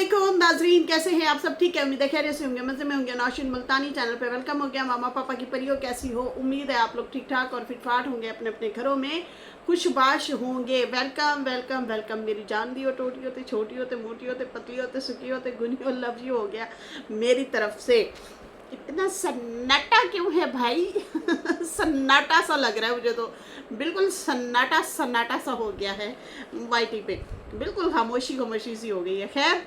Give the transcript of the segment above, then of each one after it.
वालेकुम नाजरीन, कैसे हैं आप सब? ठीक है, उम्मीद है खैरियत से होंगे, मज़े में होंगे। नौशीन मुल्तानी चैनल पे वेलकम हो गया। मामा पापा की परियों कैसी हो? उम्मीद है आप लोग ठीक ठाक और फिट फाट होंगे, अपने अपने घरों में खुशबाश होंगे। Welcome welcome welcome. मेरी जान दी हो, टोटी होते, छोटी होते, मोटी होते, पतली होते, सुखी होते, गुनी हो, लव यू हो गया मेरी तरफ से। इतना सन्नाटा क्यों है भाई? सन्नाटा सा लग रहा है मुझे तो, बिल्कुल सन्नाटा सन्नाटा सा हो गया है वाईटी पे, बिल्कुल खामोशी खामोशी सी हो गई है। खैर,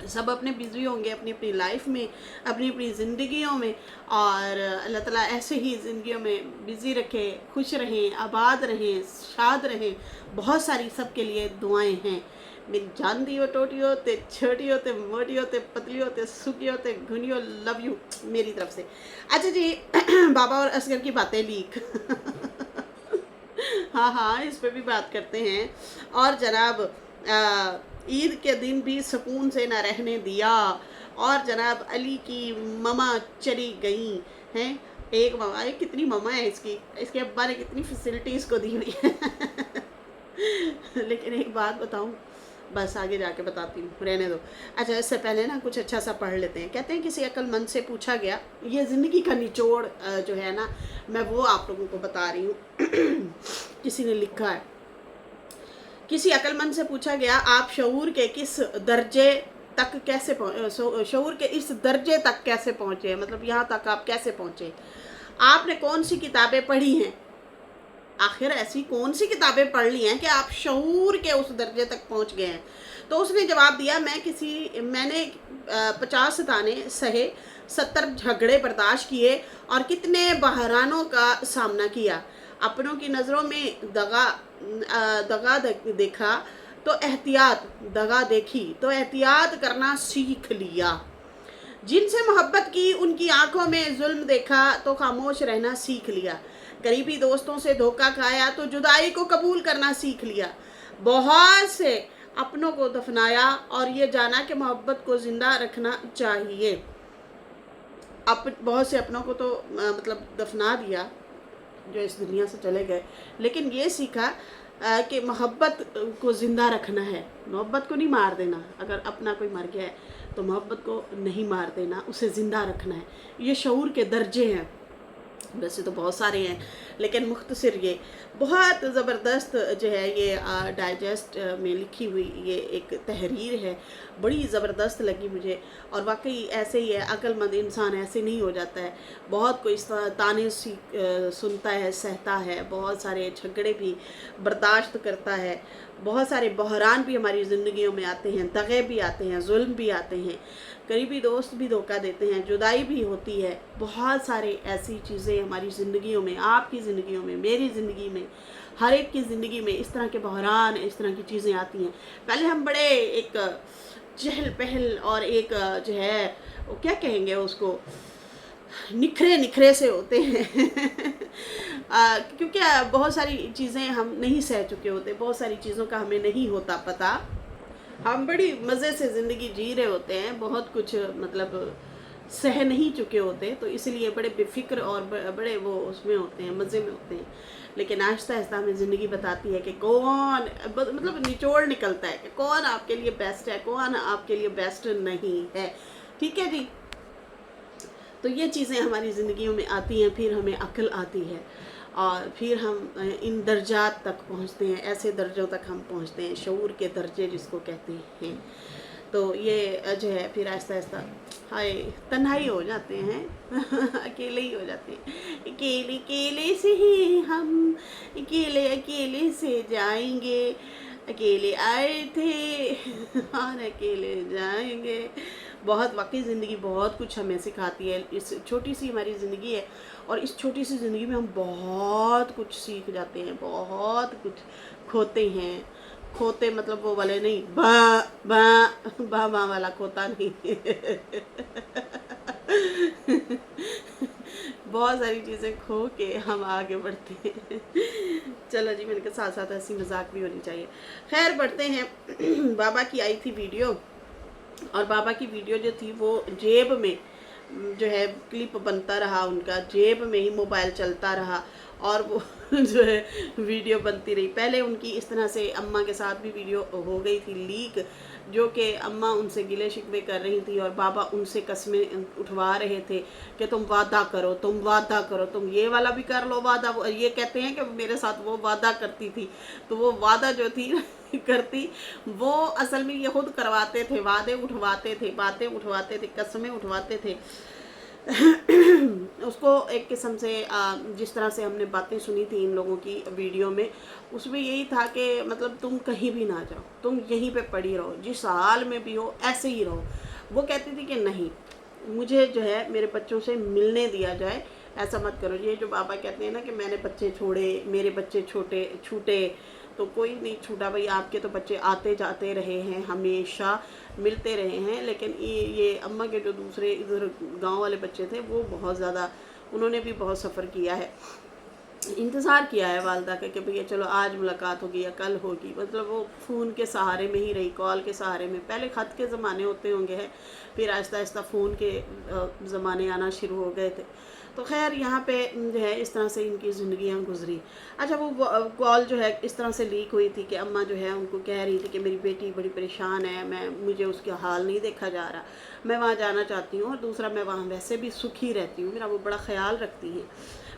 सब अपने बिजी होंगे अपनी अपनी लाइफ में, अपनी अपनी ज़िंदगियों में, और अल्लाह ताला ऐसे ही ज़िंदगियों में बिज़ी रखे, खुश रहें, आबाद रहें, शाद रहें। बहुत सारी सबके लिए दुआएं हैं। मेरी जान दी हो, टोटी होते, छोटी होते, मोटी होते, पतली होते, सूखी होते, घुनी हो, लव यू मेरी तरफ से। अच्छा जी, बाबा और असगर की बातें लीक। हाँ हाँ, इस पे भी बात करते हैं। और जनाब, ईद के दिन भी सुकून से ना रहने दिया, और जनाब अली की ममा चली गई हैं। एक ममा, ये कितनी ममा है इसकी, इसके अब्बा ने कितनी फैसिलिटीज़ को दी हुई है। लेकिन एक बात बताऊं, बस आगे जाके बताती हूँ, रहने दो। अच्छा, इससे पहले ना कुछ अच्छा सा पढ़ लेते हैं। कहते हैं किसी अक्लमंद से पूछा गया, ये ज़िंदगी का निचोड़ जो है ना, मैं वो आप लोगों को बता रही हूँ। किसी ने लिखा है, किसी अक्लमंद से पूछा गया, आप शऊर के किस दर्जे तक कैसे शऊर के इस दर्जे तक कैसे पहुँचे, मतलब यहाँ तक आप कैसे पहुँचे, आपने कौन सी किताबें पढ़ी हैं, आखिर ऐसी कौन सी किताबें पढ़ ली हैं कि आप शऊर के उस दर्जे तक पहुंच गए हैं। तो उसने जवाब दिया, मैंने 50 ताने सहे, 70 झगड़े बर्दाश्त किए, और कितने बहरानों का सामना किया। अपनों की नज़रों में दगा देखा तो एहतियात दगा देखी तो एहतियात करना सीख लिया। जिनसे मोहब्बत की उनकी आंखों में जुल्म देखा तो खामोश रहना सीख लिया। करीबी दोस्तों से धोखा खाया तो जुदाई को कबूल करना सीख लिया। बहुत से अपनों को दफनाया और ये जाना कि मोहब्बत को ज़िंदा रखना चाहिए। बहुत से अपनों को तो मतलब दफना दिया जो इस दुनिया से चले गए, लेकिन ये सीखा कि मोहब्बत को ज़िंदा रखना है, मोहब्बत को नहीं मार देना। अगर अपना कोई मर गया है तो मोहब्बत को नहीं मार देना, उसे ज़िंदा रखना है। ये शऊर के दर्जे हैं, वैसे तो बहुत सारे हैं, लेकिन मुख्तसर ये बहुत ज़बरदस्त जो है, ये डाइजेस्ट में लिखी हुई ये एक तहरीर है, बड़ी ज़बरदस्त लगी मुझे। और वाकई ऐसे ही है, अक्लमंद इंसान ऐसे नहीं हो जाता है। बहुत कोई ताने सुनता है, सहता है, बहुत सारे झगड़े भी बर्दाश्त करता है, बहुत सारे बहरान भी हमारी ज़िंदगियों में आते हैं, दगे भी आते हैं, जुल्म भी आते हैं, करीबी दोस्त भी धोखा देते हैं, जुदाई भी होती है। बहुत सारे ऐसी चीज़ें हमारी ज़िंदगियों में, आपकी ज़िंदगियों में, मेरी ज़िंदगी में, हर एक की ज़िंदगी में इस तरह के बहरान, इस तरह की चीज़ें आती हैं। पहले हम बड़े एक चहल पहल और एक जो है वो क्या कहेंगे उसको, निखरे निखरे से होते हैं। क्योंकि बहुत सारी चीज़ें हम नहीं सह चुके होते, बहुत सारी चीज़ों का हमें नहीं होता पता, हम बड़ी मज़े से ज़िंदगी जी रहे होते हैं, बहुत कुछ मतलब सह नहीं चुके होते, तो इसलिए बड़े बेफिक्र और बड़े वो उसमें होते हैं, मज़े में होते हैं। लेकिन आहिस्ता आहिस्ता हमें ज़िंदगी बताती है कि कौन, मतलब निचोड़ निकलता है कि कौन आपके लिए बेस्ट है, कौन आपके लिए बेस्ट नहीं है। ठीक है जी, तो ये चीज़ें हमारी ज़िंदगियों में आती हैं, फिर हमें अक्ल आती है, और फिर हम इन दर्जात तक पहुंचते हैं, ऐसे दर्जों तक हम पहुंचते हैं, शऊर के दर्जे जिसको कहते हैं। तो ये जो है फिर आहिस्ता आहिस्ता हाय तन्हाई हो जाते हैं। अकेले ही हो जाते हैं, अकेले अकेले से ही हम अकेले अकेले से जाएंगे, अकेले आए थे और अकेले जाएंगे। बहुत वाकई ज़िंदगी बहुत कुछ हमें सिखाती है। इस छोटी सी हमारी ज़िंदगी है, और इस छोटी सी ज़िंदगी में हम बहुत कुछ सीख जाते हैं, बहुत कुछ खोते हैं। खोते मतलब वो वाले नहीं, बा बा बा बा वाला खोता नहीं। बहुत सारी चीज़ें खो के हम आगे बढ़ते हैं। चलो जी, मेरे साथ साथ हंसी मजाक भी होनी चाहिए। खैर, बढ़ते हैं। बाबा की आई थी वीडियो, और बाबा की वीडियो जो थी वो जेब में जो है क्लिप बनता रहा, उनका जेब में ही मोबाइल चलता रहा, और वो जो है वीडियो बनती रही। पहले उनकी इस तरह से अम्मा के साथ भी वीडियो हो गई थी लीक, जो कि अम्मा उनसे गिले शिकवे कर रही थी और बाबा उनसे कस्में उठवा रहे थे कि तुम वादा करो, तुम वादा करो, तुम ये वाला भी कर लो वादा। ये कहते हैं कि मेरे साथ वो वादा करती थी, तो वो वादा जो थी करती, वो असल में ये खुद करवाते थे, वादे उठवाते थे, बातें उठवाते थे, कस्में उठवाते थे। उसको एक किस्म से जिस तरह से हमने बातें सुनी थी इन लोगों की वीडियो में, उसमें यही था कि मतलब तुम कहीं भी ना जाओ, तुम यहीं पे पड़ी रहो, जिस हाल में भी हो ऐसे ही रहो। वो कहती थी कि नहीं, मुझे जो है मेरे बच्चों से मिलने दिया जाए, ऐसा मत करो। ये जो बाबा कहते हैं ना कि मैंने बच्चे छोड़े, मेरे बच्चे छोटे छूटे, तो कोई नहीं छूटा भाई, आपके तो बच्चे आते जाते रहे हैं, हमेशा मिलते रहे हैं। लेकिन ये अम्मा के जो दूसरे इधर गांव वाले बच्चे थे, वो बहुत ज़्यादा, उन्होंने भी बहुत सफ़र किया है, इंतज़ार किया है वालदा का कि भैया चलो आज मुलाकात होगी या कल होगी। मतलब वो फ़ोन के सहारे में ही रही, कॉल के सहारे में। पहले ख़त के ज़माने होते होंगे हैं, फिर आहिस्ता आहिस्ता फ़ोन के ज़माने आना शुरू हो गए थे। तो खैर यहाँ पे जो है इस तरह से इनकी ज़िंदगियाँ गुजरी। अच्छा, वो कॉल जो है इस तरह से लीक हुई थी कि अम्मा जो है उनको कह रही थी कि मेरी बेटी बड़ी परेशान है, मुझे उसका हाल नहीं देखा जा रहा, मैं वहाँ जाना चाहती हूँ, और दूसरा मैं वहाँ वैसे भी सुखी रहती हूँ, मेरा वो बड़ा ख्याल रखती हैं,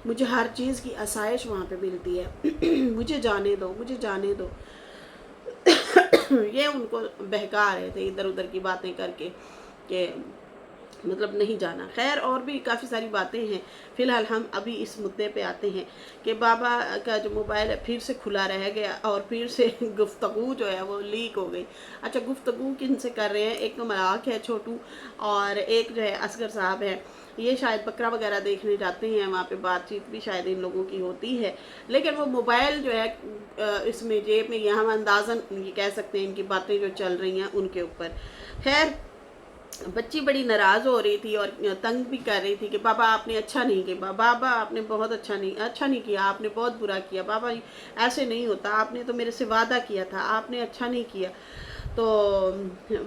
मुझे हर चीज़ की आसाइश वहाँ पे मिलती है, मुझे जाने दो, मुझे जाने दो। ये उनको बहका रहे थे इधर उधर की बातें करके कि मतलब नहीं जाना। खैर और भी काफ़ी सारी बातें हैं। फ़िलहाल हम अभी इस मुद्दे पे आते हैं कि बाबा का जो मोबाइल है फिर से खुला रह गया और फिर से गुफ्तगू जो है वो लीक हो गई। अच्छा, गुफ्तगू किन से कर रहे हैं? एक तो मलाक है छोटू, और एक जो है असगर साहब है। ये शायद बकरा वगैरह देखने जाते हैं, वहाँ पे बातचीत भी शायद इन लोगों की होती है, लेकिन वो मोबाइल जो है इसमें जेब में, यह हम अंदाज़न ये कह सकते हैं इनकी बातें जो चल रही हैं उनके ऊपर। खैर बच्ची बड़ी नाराज़ हो रही थी और तंग भी कर रही थी कि बाबा आपने अच्छा नहीं किया, बाबा आपने बहुत अच्छा नहीं किया, आपने बहुत बुरा किया, बाबा ऐसे नहीं होता, आपने तो मेरे से वादा किया था, आपने अच्छा नहीं किया। तो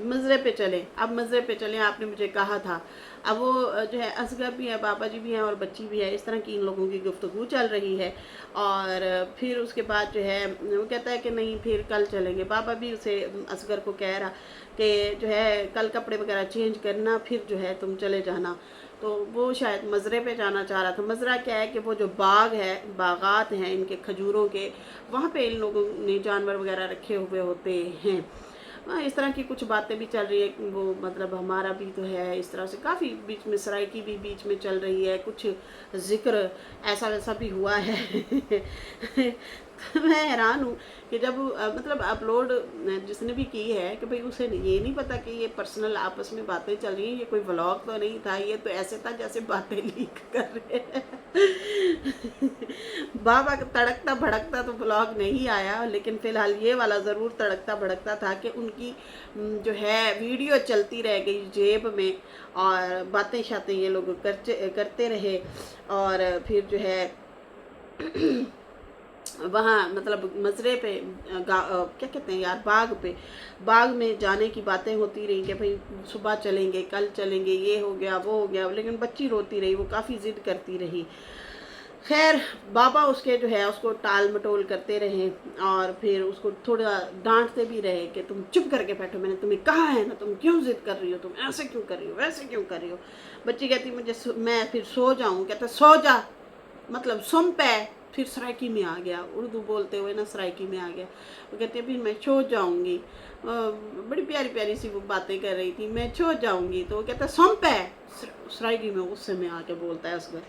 मज़रे पे चलें, अब मज़रे पे चलें, आपने मुझे कहा था। अब वो जो है असगर भी है, बाबा जी भी हैं और बच्ची भी है, इस तरह की इन लोगों की गुफ्तगू चल रही है। और फिर उसके बाद जो है वो कहता है कि नहीं फिर कल चलेंगे। बाबा भी उसे असगर को कह रहा कि जो है कल कपड़े वगैरह चेंज करना, फिर जो है तुम चले जाना। तो वो शायद मज़रे पे जाना चाह रहा था। मज़रा क्या है कि वो जो बाग है, बागात हैं इनके खजूरों के, वहाँ पे इन लोगों ने जानवर वगैरह रखे हुए होते हैं। इस तरह की कुछ बातें भी चल रही है। वो मतलब हमारा भी तो है, इस तरह से काफ़ी बीच में सराय की भी बीच में चल रही है, कुछ जिक्र ऐसा वैसा भी हुआ है। मैं हैरान हूँ कि जब मतलब अपलोड जिसने भी की है कि भाई उसे ये नहीं पता कि ये पर्सनल आपस में बातें चल रही हैं, ये कोई व्लॉग तो नहीं था, ये तो ऐसे था जैसे बातें लीक कर रहे हैं। बाबा का तड़कता भड़कता तो व्लॉग नहीं आया, लेकिन फ़िलहाल ये वाला ज़रूर तड़कता भड़कता था कि उनकी जो है वीडियो चलती रह गई जेब में, और बातें शातें ये लोग करते रहे। और फिर जो है वहाँ मतलब मज़रे पे क्या कहते हैं यार, बाग में जाने की बातें होती रही कि भाई सुबह चलेंगे, कल चलेंगे, ये हो गया वो हो गया, लेकिन बच्ची रोती रही, वो काफ़ी ज़िद करती रही। खैर बाबा उसके जो है उसको टाल मटोल करते रहे और फिर उसको थोड़ा डांटते भी रहे कि तुम चुप करके बैठो, मैंने तुम्हें कहा है ना, तुम क्यों ज़िद कर रही हो, तुम ऐसे क्यों कर रही हो, वैसे क्यों कर रही हो। बच्ची कहती मैं फिर सो जाऊँ। कहता सो जा, मतलब सुन पे। फिर सराइकी में आ गया, उर्दू बोलते हुए ना सराइकी में आ गया। वो कहती है फिर मैं सो जाऊँगी। बड़ी प्यारी प्यारी सी वो बातें कर रही थी, मैं सो जाऊँगी। तो वो कहता सुन पे, सराइकी में गुस्से में आके बोलता है असगर।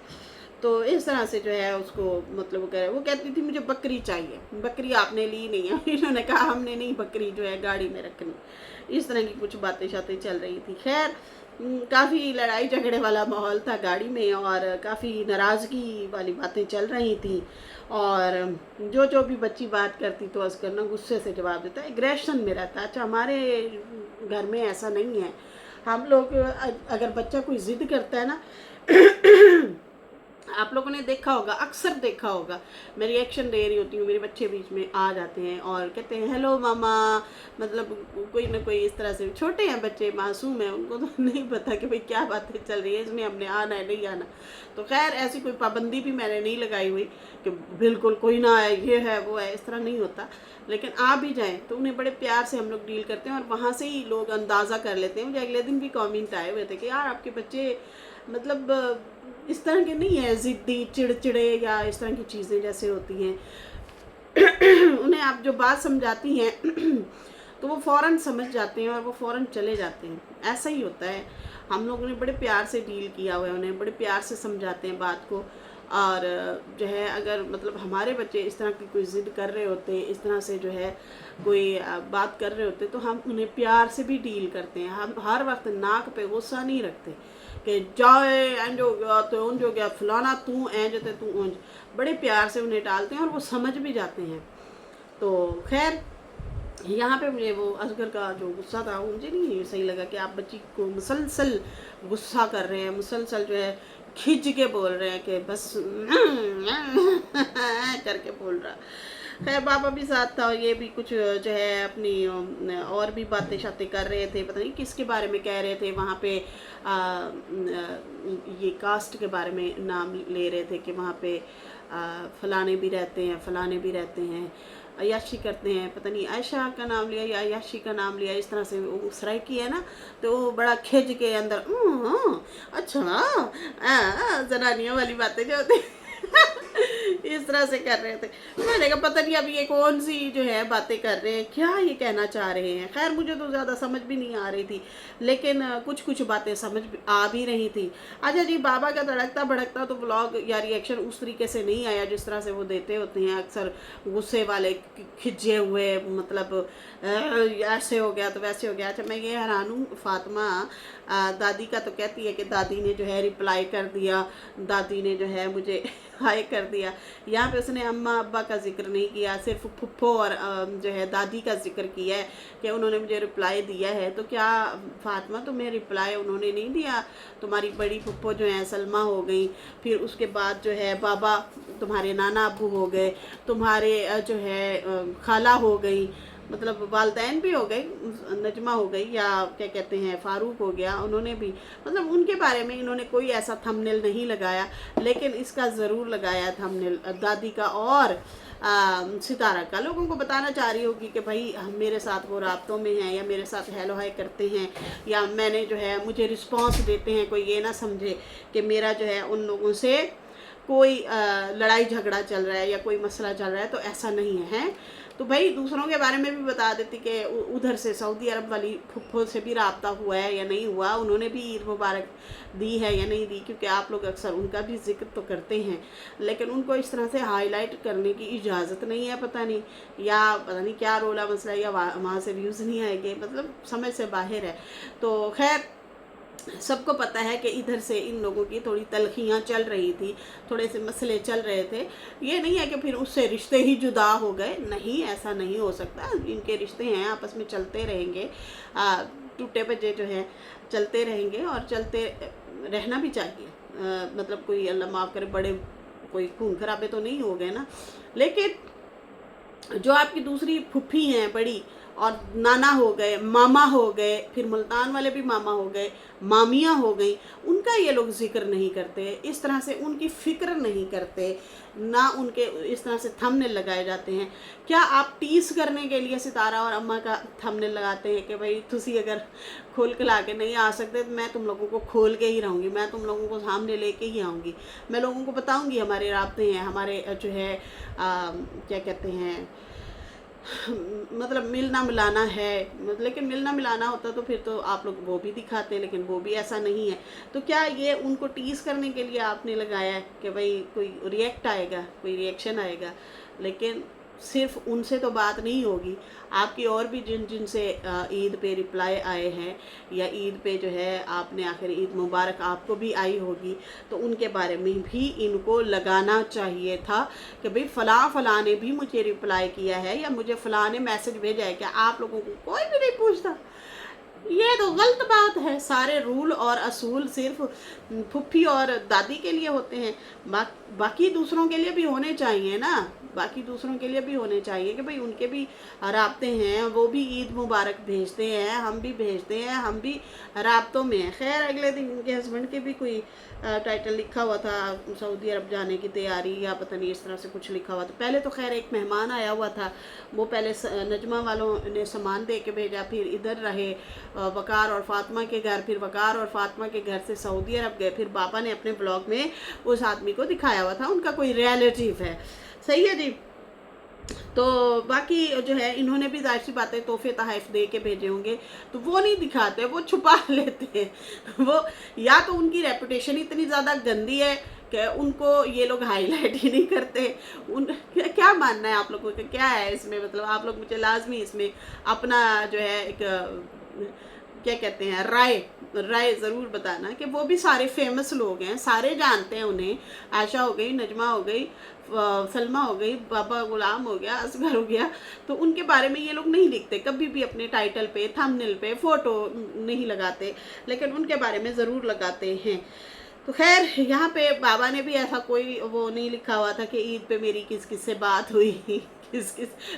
तो इस तरह से जो है उसको मतलब वो कहती थी मुझे बकरी चाहिए, बकरी आपने ली नहीं है। इन्होंने कहा हमने नहीं बकरी जो है गाड़ी में रखनी। इस तरह की कुछ बातें शातें चल रही थी। खैर काफ़ी लड़ाई झगड़े वाला माहौल था गाड़ी में, और काफ़ी नाराज़गी वाली बातें चल रही थी। और जो भी बच्ची बात करती तो असगर ना गुस्से से जवाब देता, एग्रेशन में रहता। अच्छा, हमारे घर में ऐसा नहीं है। हम लोग अगर बच्चा कोई ज़िद करता है ना आप लोगों ने देखा होगा, अक्सर देखा होगा, मैं रिएक्शन दे रही होती हूँ, मेरे बच्चे बीच में आ जाते हैं और कहते हैं हेलो मामा, मतलब कोई ना कोई इस तरह से, छोटे हैं बच्चे, मासूम हैं, उनको तो नहीं पता कि भाई क्या बातें चल रही है, इसमें हमने आना है नहीं आना। तो खैर ऐसी कोई पाबंदी भी मैंने नहीं लगाई हुई कि बिल्कुल कोई ना आए, ये है वो है, इस तरह नहीं होता। लेकिन आ भी जाएँ तो उन्हें बड़े प्यार से हम लोग डील करते हैं और वहाँ से ही लोग अंदाज़ा कर लेते हैं। मुझे अगले दिन भी कमेंट आए हुए थे कि यार आपके बच्चे मतलब इस तरह के नहीं है, ज़िद्दी, चिड़चिड़े या इस तरह की चीज़ें जैसे होती हैं। उन्हें आप जो बात समझाती हैं तो वो फ़ौरन समझ जाते हैं और वो फ़ौरन चले जाते हैं। ऐसा ही होता है, हम लोगों ने बड़े प्यार से डील किया हुआ है, उन्हें बड़े प्यार से समझाते हैं बात को। और जो है अगर मतलब हमारे बच्चे इस तरह की कोई ज़िद कर रहे होते, इस तरह से जो है कोई बात कर रहे होते, तो हम उन्हें प्यार से भी डील करते हैं। हम हर वक्त नाक पे गुस्सा नहीं रखते कि जाए एंज हो गया तो उंज हो गया, फलाना तू एंज ते तू उंज, बड़े प्यार से उन्हें डालते हैं और वो समझ भी जाते हैं। तो खैर यहाँ पे मुझे वो असगर का जो गुस्सा था वो मुझे नहीं सही लगा कि आप बच्ची को मुसलसल गुस्सा कर रहे हैं, मुसलसल जो है खिंच के बोल रहे हैं कि बस करके बोल रहा। खैर पापा भी साथ था और ये भी कुछ जो है अपनी और भी बातें शातें कर रहे थे, पता नहीं किसके बारे में कह रहे थे वहाँ पे, ये कास्ट के बारे में नाम ले रहे थे कि वहाँ पे फलाने भी रहते हैं, फलाने भी रहते हैं, अयाशी करते हैं, पता नहीं आयशा का नाम लिया या अयाशी का नाम लिया, इस तरह से वो सराइकी है ना, तो वो बड़ा खिंच के अंदर अच्छा जनानियों वाली बातें जो होती इस तरह से कर रहे थे। मैंने कहा पता नहीं अब ये कौन सी जो है बातें कर रहे हैं, क्या ये कहना चाह रहे हैं। खैर मुझे तो ज़्यादा समझ भी नहीं आ रही थी, लेकिन कुछ कुछ बातें समझ आ भी रही थी। अच्छा जी, बाबा का धड़कता भड़कता तो व्लॉग या रिएक्शन उस तरीके से नहीं आया जिस तरह से वो देते होते हैं अक्सर, गुस्से वाले, खिंचे हुए, मतलब ऐसे हो गया तो वैसे हो गया। अच्छा मैं ये हैरान हूँ, फातिमा दादी का तो कहती है कि दादी ने जो है रिप्लाई कर दिया, दादी ने जो है मुझे हाय कर दिया। यहाँ पे उसने अम्मा अब्बा का जिक्र नहीं किया, सिर्फ फुफ्फो और जो है दादी का जिक्र किया है कि उन्होंने मुझे रिप्लाई दिया है। तो क्या फातिमा तुम्हें रिप्लाई उन्होंने नहीं दिया? तुम्हारी बड़ी फुफ्फो जो है सलमा हो गई, फिर उसके बाद जो है बाबा तुम्हारे नाना अब्बू हो गए, तुम्हारे जो है खाला हो गई, मतलब वालदैन भी हो गए, नजमा हो गई या क्या कहते हैं फारूक हो गया, उन्होंने भी, मतलब उनके बारे में इन्होंने कोई ऐसा थंबनेल नहीं लगाया, लेकिन इसका ज़रूर लगाया थंबनेल दादी का और सितारा का। लोगों को बताना चाह रही होगी कि भाई मेरे साथ वो राब्तों में हैं या मेरे साथ हेलो हाय करते हैं या मैंने जो है मुझे रिस्पॉन्स देते हैं, कोई ये ना समझे कि मेरा जो है उन लोगों से कोई लड़ाई झगड़ा चल रहा है या कोई मसला चल रहा है, तो ऐसा नहीं है। तो भाई दूसरों के बारे में भी बता देती कि उधर से सऊदी अरब वाली फुफ्फो से भी राब्ता हुआ है या नहीं हुआ, उन्होंने भी ईद मुबारक दी है या नहीं दी, क्योंकि आप लोग अक्सर उनका भी जिक्र तो करते हैं, लेकिन उनको इस तरह से हाईलाइट करने की इजाज़त नहीं है, पता नहीं क्या रोला मसला, या वहाँ से व्यूज़ नहीं आएंगे, मतलब समझ से बाहर है। तो खैर सबको पता है कि इधर से इन लोगों की थोड़ी तलखियाँ चल रही थी, थोड़े से मसले चल रहे थे। ये नहीं है कि फिर उससे रिश्ते ही जुदा हो गए, नहीं, ऐसा नहीं हो सकता। इनके रिश्ते हैं, आपस में चलते रहेंगे, टूटे भजे जो है चलते रहेंगे और चलते रहना भी चाहिए। मतलब कोई अल्लाह माफ़ करे बड़े कोई खून खराबे तो नहीं हो गए ना। लेकिन जो आपकी दूसरी फुफ्फी हैं बड़ी, और नाना हो गए, मामा हो गए, फिर मुल्तान वाले भी मामा हो गए, मामियाँ हो गई, उनका ये लोग जिक्र नहीं करते, इस तरह से उनकी फ़िक्र नहीं करते, ना उनके इस तरह से थंबनेल लगाए जाते हैं। क्या आप टीस करने के लिए सितारा और अम्मा का थंबनेल लगाते हैं कि भाई तुसी अगर खोल के ला के नहीं आ सकते तो मैं तुम लोगों को खोल के ही रहूँगी, मैं तुम लोगों को सामने लेके ही आऊँगी, मैं लोगों को बताऊँगी हमारे राब्ते हैं, हमारे जो है क्या कहते हैं, मतलब मिलना मिलाना है। लेकिन मिलना मिलाना होता तो फिर तो आप लोग वो भी दिखाते, लेकिन वो भी ऐसा नहीं है। तो क्या ये उनको टीज़ करने के लिए आपने लगाया है कि भाई कोई रिएक्ट आएगा, कोई रिएक्शन आएगा? लेकिन सिर्फ उनसे तो बात नहीं होगी, आपकी और भी जिनसे ईद पे रिप्लाई आए हैं या ईद पे जो है आपने आखिर ईद मुबारक आपको भी आई होगी, तो उनके बारे में भी इनको लगाना चाहिए था कि भाई फ़लाँ ने भी मुझे रिप्लाई किया है या मुझे फ़लाँ ने मैसेज भेजा है। क्या आप लोगों को कोई भी नहीं पूछता? یہ تو غلط بات ہے. سارے رول اور اصول صرف پھپھی اور دادی کے لیے ہوتے ہیں، باقی دوسروں کے لیے بھی ہونے چاہیے نا. باقی دوسروں کے لیے بھی ہونے چاہیے کہ بھئی ان کے بھی رابطے ہیں، وہ بھی عید مبارک بھیجتے ہیں، ہم بھی بھیجتے ہیں، ہم بھی رابطوں میں ہیں. خیر اگلے دن ان کے ہسبینڈ کے بھی کوئی ٹائٹل لکھا ہوا تھا سعودی عرب جانے کی تیاری یا پتہ نہیں اس طرح سے کچھ لکھا ہوا تھا. پہلے تو خیر ایک مہمان آیا ہوا تھا، وہ پہلے نجمہ والوں نے سامان دے کے بھیجا، پھر ادھر رہے وقار اور فاطمہ کے گھر، پھر وقار اور فاطمہ کے گھر سے سعودی عرب گئے. پھر پاپا نے اپنے بلاگ میں اس آدمی کو دکھایا ہوا تھا، ان کا کوئی ریلیٹیو ہے. صحیح ہے جی. تو باقی جو ہے انہوں نے بھی ظاہر سی باتیں تحفے تحائف دے کے بھیجے ہوں گے، تو وہ نہیں دکھاتے، وہ چھپا لیتے ہیں. وہ یا تو ان کی ریپوٹیشن اتنی زیادہ گندی ہے کہ ان کو یہ لوگ ہائی لائٹ ہی نہیں کرتے. کیا ماننا ہے آپ لوگوں کا؟ کیا ہے اس میں مطلب؟ آپ لوگ مجھے لازمی اس میں اپنا جو ہے ایک کیا کہتے ہیں رائے ضرور بتانا کہ وہ بھی سارے فیمس لوگ ہیں، سارے جانتے ہیں انہیں. عائشہ ہو گئی، نجمہ ہو گئی، سلمہ ہو گئی، بابا غلام ہو گیا، اصغر ہو گیا. تو ان کے بارے میں یہ لوگ نہیں لکھتے کبھی بھی، اپنے ٹائٹل پہ تھمبنیل پہ فوٹو نہیں لگاتے، لیکن ان کے بارے میں ضرور لگاتے ہیں. تو خیر یہاں پہ بابا نے بھی ایسا کوئی وہ نہیں لکھا ہوا تھا کہ عید پہ میری کس کس سے بات ہوئی.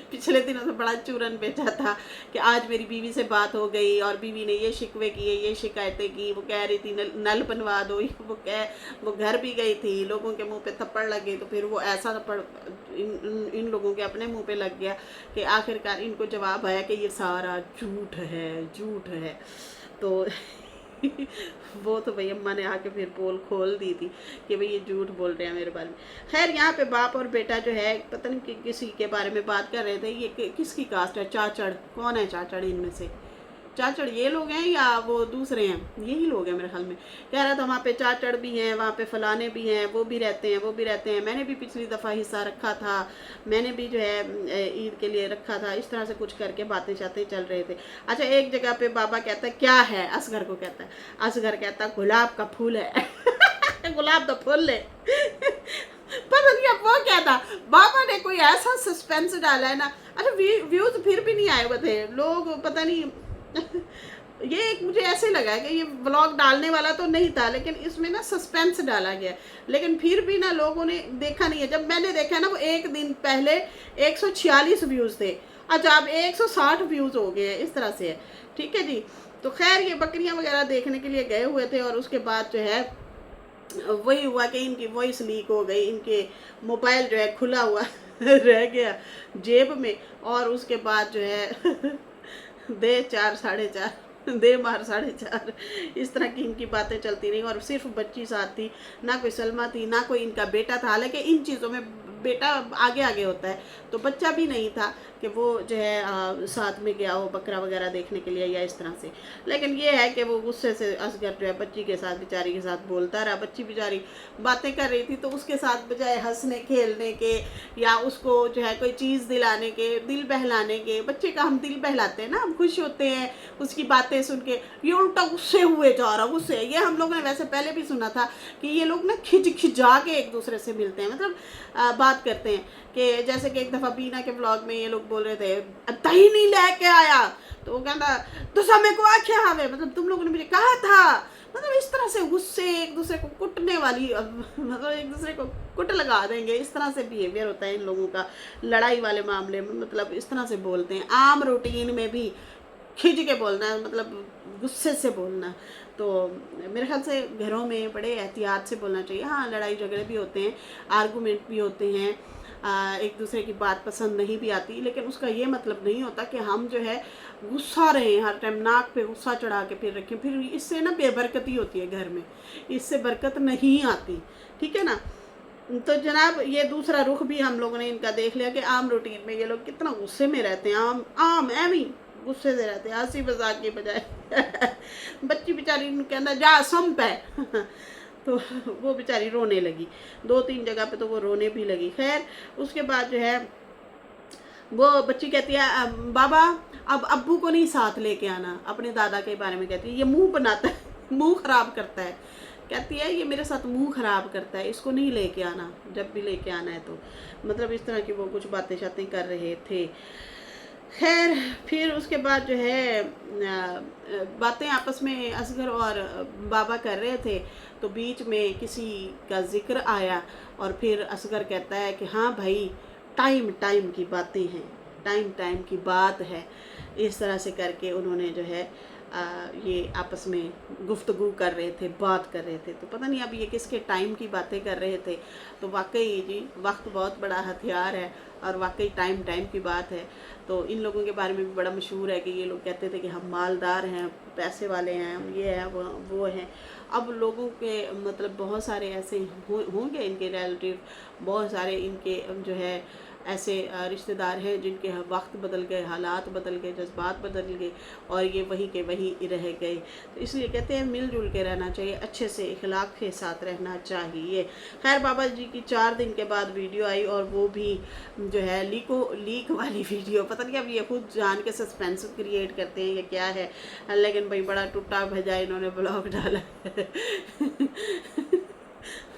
پچھلے دنوں سے بڑا چورن بیچا تھا کہ آج میری بیوی سے بات ہو گئی اور بیوی نے یہ شکوے کیے، یہ شکایتیں کی. وہ کہہ رہی تھی نل بنوا دو. وہ گھر بھی گئی تھی، لوگوں کے منہ پہ تھپڑ لگے، تو پھر وہ ایسا تھپڑ ان لوگوں کے اپنے منہ پہ لگ گیا کہ آخرکار ان کو جواب آیا کہ یہ سارا جھوٹ ہے. تو وہ تو بھئی اماں نے آ کے پھر پول کھول دی تھی کہ بھئی یہ جھوٹ بول رہے ہیں میرے بارے میں. خیر یہاں پہ باپ اور بیٹا جو ہے پتہ نہیں کسی کے بارے میں بات کر رہے تھے. یہ کس کی کاسٹ ہے؟ چاچڑ کون ہے؟ چاچڑ ان میں سے چاچڑ یہ لوگ ہیں یا وہ دوسرے ہیں؟ یہی لوگ ہیں میرے خیال میں. کہہ رہا تھا وہاں پہ چاچڑ بھی ہیں، وہاں پہ فلانے بھی ہیں، وہ بھی رہتے ہیں. میں نے بھی پچھلی دفعہ حصہ رکھا تھا، میں نے بھی جو ہے عید کے لیے رکھا تھا. اس طرح سے کچھ کر کے باتیں شاتیں چل رہے تھے. اچھا ایک جگہ پہ بابا کہتا ہے کیا ہے، اصغر کو کہتا ہے، اصغر کہتا ہے گلاب کا پھول ہے. گلاب کا پھول ہے. پتہ نہیں اب وہ کیا تھا، بابا نے کوئی ایسا سسپینس ڈالا ہے نا. اچھا ویوز پھر بھی نہیں آئے ہوئے تھے لوگ، پتہ نہیں یہ ایک مجھے ایسے لگا کہ یہ ولاگ ڈالنے والا تو نہیں تھا، لیکن اس میں نا سسپینس ڈالا گیا. لیکن پھر بھی نا لوگوں نے دیکھا نہیں ہے. جب میں نے دیکھا نا وہ ایک دن پہلے 146 ویوز تھے، اچھا اب 160 ویوز ہو گئے. اس طرح سے ہے. ٹھیک ہے جی. تو خیر یہ بکریاں وغیرہ دیکھنے کے لیے گئے ہوئے تھے، اور اس کے بعد جو ہے وہی ہوا کہ ان کی وائس لیک ہو گئی. ان کے موبائل جو ہے کھلا ہوا رہ گیا جیب میں، اور اس کے بعد جو ہے دے 4 ساڑھے 4 دے مار 4:30 اس طرح کی ان کی باتیں چلتی رہیں. اور صرف بچی ساتھ تھی، نہ کوئی سلمہ تھی، نہ کوئی ان کا بیٹا تھا. حالانکہ ان چیزوں میں بیٹا آگے ہوتا ہے، تو بچہ بھی نہیں تھا کہ وہ جو ہے ساتھ میں گیا ہو بکرا وغیرہ دیکھنے کے لیے یا اس طرح سے. لیکن یہ ہے کہ وہ غصے سے اصغر جو ہے بچی کے ساتھ بیچاری کے ساتھ بولتا رہا. بچی بیچاری باتیں کر رہی تھی، تو اس کے ساتھ بجائے ہنسنے کھیلنے کے یا اس کو جو ہے کوئی چیز دلانے کے، دل بہلانے کے. بچے کا ہم دل بہلاتے ہیں نا، ہم خوش ہوتے ہیں اس کی باتیں سن کے. یہ الٹا غصے ہوئے جا رہا غصے. یہ ہم لوگوں نے ویسے پہلے بھی سنا تھا کہ یہ لوگ نا کھجا کے ایک دوسرے سے ملتے ہیں، مطلب بات کرتے ہیں. کہ جیسے کہ ایک دفعہ بینا کے بلاگ میں یہ لوگ بول رہے تھے دہی نہیں لے کے آیا، تو وہ کہتا تو سمے کو آکھیا ہوئے، مطلب تم لوگوں نے مجھے کہا تھا. مطلب اس طرح سے غصے ایک دوسرے کو کٹنے والی، مطلب ایک دوسرے کو کٹ لگا دیں گے. اس طرح سے بیہیویئر ہوتا ہے ان لوگوں کا لڑائی والے معاملے میں. مطلب اس طرح سے بولتے ہیں. عام روٹین میں بھی کھج کے بولنا ہے، مطلب غصے سے بولنا. تو میرے خیال سے گھروں میں بڑے احتیاط سے بولنا چاہیے. ہاں لڑائی جھگڑے بھی ہوتے ہیں، آرگومنٹ بھی ہوتے ہیں، ایک دوسرے کی بات پسند نہیں بھی آتی، لیکن اس کا یہ مطلب نہیں ہوتا کہ ہم جو ہے غصہ رہیں ہر ٹائم، ناک پہ غصہ چڑھا کے پھر رکھیں. پھر اس سے نا بے برکتی ہوتی ہے گھر میں، اس سے برکت نہیں آتی. ٹھیک ہے نا. تو جناب یہ دوسرا رخ بھی ہم لوگوں نے ان کا دیکھ لیا کہ عام روٹین میں یہ لوگ کتنا غصے میں رہتے ہیں. عام ایویں غصے سے رہتے ہیں، ہنسی مذاق کے بجائے. بچی بیچاری کے اندر جا سم پہ تو وہ بیچاری رونے لگی 2-3 جگہ پہ، تو وہ رونے بھی لگی. خیر اس کے بعد جو ہے وہ بچی کہتی ہے بابا اب ابو کو نہیں ساتھ لے کے آنا. اپنے دادا کے بارے میں کہتی ہے یہ منہ بناتا ہے، منہ خراب کرتا ہے. کہتی ہے یہ میرے ساتھ منہ خراب کرتا ہے، اس کو نہیں لے کے آنا، جب بھی لے کے آنا ہے تو. مطلب اس طرح کی وہ کچھ باتیں شاتیں کر رہے تھے. خیر پھر اس کے بعد جو ہے باتیں آپس میں اصغر اور بابا کر رہے تھے، تو بیچ میں کسی کا ذکر آیا اور پھر اصغر کہتا ہے کہ ہاں بھائی ٹائم کی باتیں ہیں، ٹائم کی بات ہے. اس طرح سے کر کے انہوں نے جو ہے یہ آپس میں گفتگو کر رہے تھے، بات کر رہے تھے. تو پتہ نہیں اب یہ کس کے ٹائم کی باتیں کر رہے تھے. تو واقعی جی وقت بہت بڑا ہتھیار ہے، اور واقعی ٹائم کی بات ہے. تو ان لوگوں کے بارے میں بھی بڑا مشہور ہے کہ یہ لوگ کہتے تھے کہ ہم مالدار ہیں، پیسے والے ہیں، ہم یہ ہیں وہ ہیں. اب لوگوں کے مطلب بہت سارے ایسے ہوں گے ان کے ریلیٹیو، بہت سارے ان کے جو ہے ایسے رشتہ دار ہیں جن کے وقت بدل گئے، حالات بدل گئے، جذبات بدل گئے، اور یہ وہی کے وہی رہ گئے. تو اس لیے کہتے ہیں مل جل کے رہنا چاہیے، اچھے سے اخلاق کے ساتھ رہنا چاہیے. خیر بابا جی کی 4 دن کے بعد ویڈیو آئی، اور وہ بھی جو ہے لیک والی ویڈیو. پتہ نہیں اب یہ خود جان کے سسپینس کریٹ کرتے ہیں یا کیا ہے، لیکن بھائی بڑا ٹوٹا بھجا انہوں نے بلاگ ڈالا.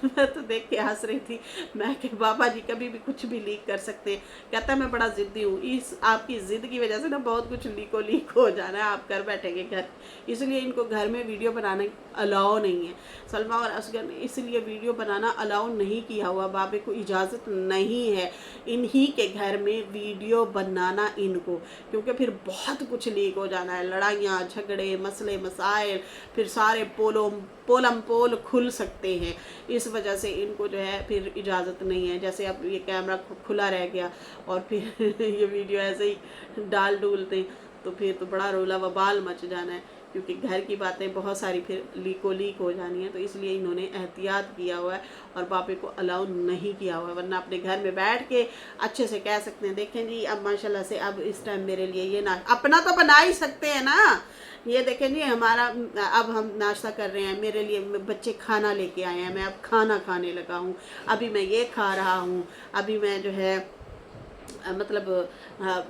میں تو دیکھ کے ہنس رہی تھی، میں کہ بابا جی کبھی بھی کچھ بھی لیک کر سکتے ہیں. کہتا ہے میں بڑا ضدی ہوں، اس آپ کی ضد کی وجہ سے نا بہت کچھ لیک ہو جانا ہے، آپ کر بیٹھیں گے گھر. اس لیے ان کو گھر میں ویڈیو بنانا الاؤ نہیں ہے. سلمیٰ اور اصغر نے اس لیے ویڈیو بنانا الاؤ نہیں کیا ہوا، بابے کو اجازت نہیں ہے انہی کے گھر میں ویڈیو بنانا ان کو، کیونکہ پھر بہت کچھ لیک ہو جانا ہے، لڑائیاں جھگڑے مسئلے مسائل، پھر سارے پولم پول کھل سکتے ہیں. اس وجہ سے ان کو جو ہے پھر اجازت نہیں ہے. جیسے اب یہ کیمرہ کھلا رہ گیا اور پھر یہ ویڈیو ایسے ہی ڈالتے تو پھر تو بڑا رولا وبال مچ جانا ہے، کیونکہ گھر کی باتیں بہت ساری پھر لیک ہو جانی ہیں. تو اس لیے انہوں نے احتیاط کیا ہوا ہے اور باپے کو الاؤ نہیں کیا ہوا ہے، ورنہ اپنے گھر میں بیٹھ کے اچھے سے کہہ سکتے ہیں دیکھیں جی اب ماشاءاللہ سے اب اس ٹائم میرے لیے یہ اپنا تو بنا ہی سکتے ہیں نا. یہ دیکھیں جی ہمارا اب ہم ناشتہ کر رہے ہیں، میرے لیے بچے کھانا لے کے آئے ہیں، میں اب کھانا کھانے لگا ہوں، ابھی میں یہ کھا رہا ہوں، ابھی میں جو ہے مطلب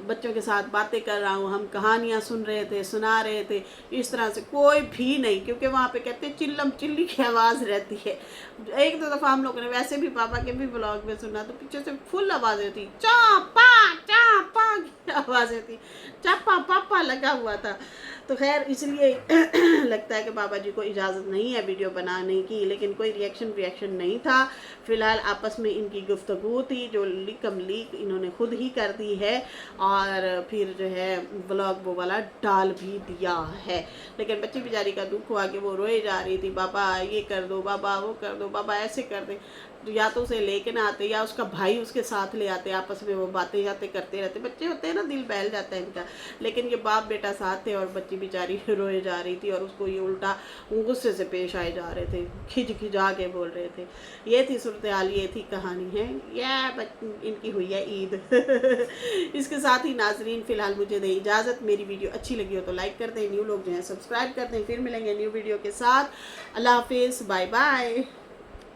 بچوں کے ساتھ باتیں کر رہا ہوں، ہم کہانیاں سنا رہے تھے. اس طرح سے کوئی بھی نہیں، کیونکہ وہاں پہ کہتے ہیں چلم چلی کی آواز رہتی ہے. ایک دو دفعہ ہم لوگوں نے ویسے بھی پاپا کے بھی بلاگ میں سنا تو پیچھے سے فل آوازیں تھی، چاپا کی آوازیں تھی، چاپا پاپا لگا ہوا تھا. تو خیر اس لیے لگتا ہے کہ بابا جی کو اجازت نہیں ہے ویڈیو بنانے کی، لیکن کوئی ریئیکشن نہیں تھا. فی الحال آپس میں ان کی گفتگو تھی جو لیک انہوں نے خود ہی کر دی ہے، اور پھر جو ہے بلاگ وہ والا ڈال بھی دیا ہے. لیکن بچی بیچاری کا دکھ ہوا کہ وہ روئے جا رہی تھی، بابا یہ کر دو، بابا وہ کر دو، بابا ایسے کر دے. یا تو اسے لے کے نہ آتے یا اس کا بھائی اس کے ساتھ لے آتے، آپس میں وہ باتیں کرتے رہتے. بچے ہوتے ہیں نا دل بہل جاتا ہے ان کا. لیکن یہ باپ بیٹا ساتھ تھے اور بچی بیچاری روئے جا رہی تھی، اور اس کو یہ الٹا غصے سے پیش آئے جا رہے تھے، کھجا کے بول رہے تھے. یہ تھی صورتحال، یہ تھی کہانی ہے، یہ ان کی ہوئی ہے عید. اس کے ساتھ ہی ناظرین فی الحال مجھے دیں اجازت. میری ویڈیو اچھی لگی ہو تو لائک کر دیں، نیو لوگ جو ہیں سبسکرائب کر دیں. پھر ملیں گے نیو ویڈیو کے ساتھ. اللہ حافظ، بائے بائے.